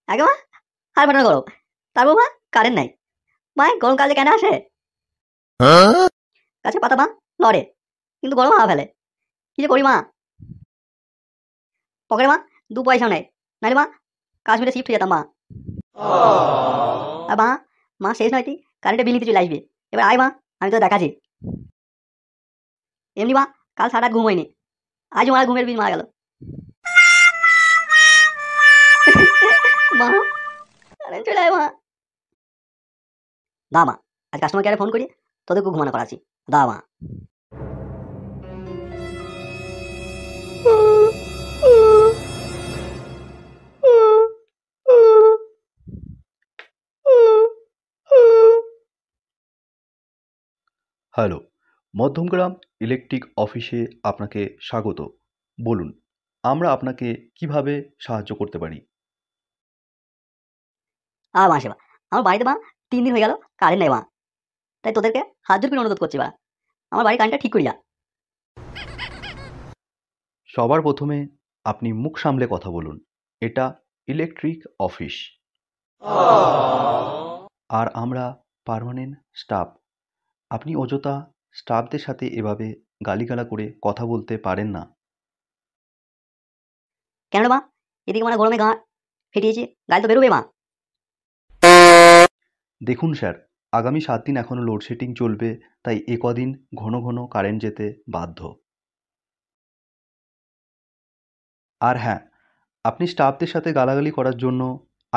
আগে মা হাড় ফাটানো গরম, তারপর মা কারেন্ট নাই। মা গরমকালে কেন আসে? গাছে পাতা মা লড়ে, কিন্তু গরম হাওয়া ফেলে। কি যে করি মা? পকেটে মা 2 পয়সাও নেই, নাইলে মা কাশ্মীরে শিফট হয়ে যেতাম মা। আর মা মা শেষ নয়টি কারেন্টের বিল নিতে চলে আসবে। এবার আয় মা, আমি তো দেখাচ্ছি। এমনি মা কাল সারা রাত ঘুম হয়নি, আজ মারা ঘুমের বিল মারা গেল। মা কারেন্ট চলে আয় মা। দা মা, আজ কাস্টমার কেয়ারে ফোন করি, তোদেরকে ঘুমানো করাচ্ছি। দা মা। হ্যালো, মধ্যমগ্রাম ইলেকট্রিক অফিসে আপনাকে স্বাগত। বলুন, আমরা আপনাকে কিভাবে সাহায্য করতে পারি? মা সেবা, আমার বাড়িতে মা 3 দিন হয়ে গেল কারেন্ট নেই মা। তাই তোদেরকে হাত জোর করে অনুরোধ করছি বা, আমার বাড়ির কারেন্টটা ঠিক করিয়া। সবার প্রথমে আপনি মুখ সামলে কথা বলুন। এটা ইলেকট্রিক অফিস, আর আমরা পার্মানেন্ট স্টাফ। আপনি অযথা স্টাফদের সাথে এভাবে গালিগালা করে কথা বলতে পারেন না। কেন রে মা? এদিকে মানে গরমে গা ফেটিয়েছি, গাল তো বেরোবে মা। দেখুন স্যার, আগামী 7 দিন এখনও লোডশেডিং চলবে, তাই এ কদিন ঘন ঘন কারেন্ট যেতে বাধ্য। আর হ্যাঁ, আপনি স্টাফদের সাথে গালাগালি করার জন্য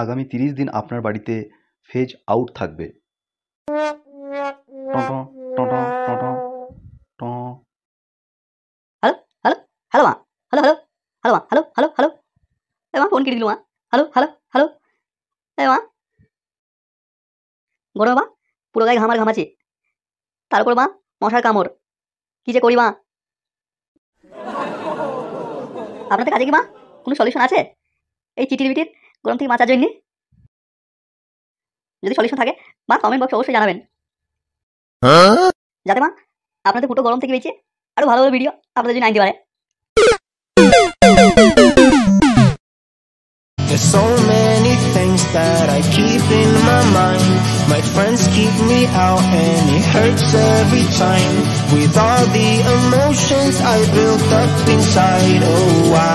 আগামী 30 দিন আপনার বাড়িতে ফেজ আউট থাকবে। হ্যালো হ্যালো হ্যালো মা, হ্যালো হ্যালো হ্যালো মা, হ্যালো হ্যালো হ্যালো। এ মা ফোন কেটে দিল মা। Hello hello hello. এ মা গরমে মা পুরো গায়ে ঘামার ঘামাচ্ছে, তার উপর মা মশার কামড়। কি যে করি মা? আপনাদের কাছে কি মা কোনো সলিউশন আছে এই চিটির বিটির গরম থেকে বাঁচার জন্য? যদি সলিউশন থাকে মা কমেন্ট বক্সে অবশ্যই জানাবেন, যাতে মা আপনাদের ফুটো গরম থেকে বেঁচে আরো ভালো ভালো ভিডিও আপনাদের জন্য আনতে পারে। There's so many things that I keep in my mind. My friends keep me out and it hurts every time. With all the emotions I built up inside, oh,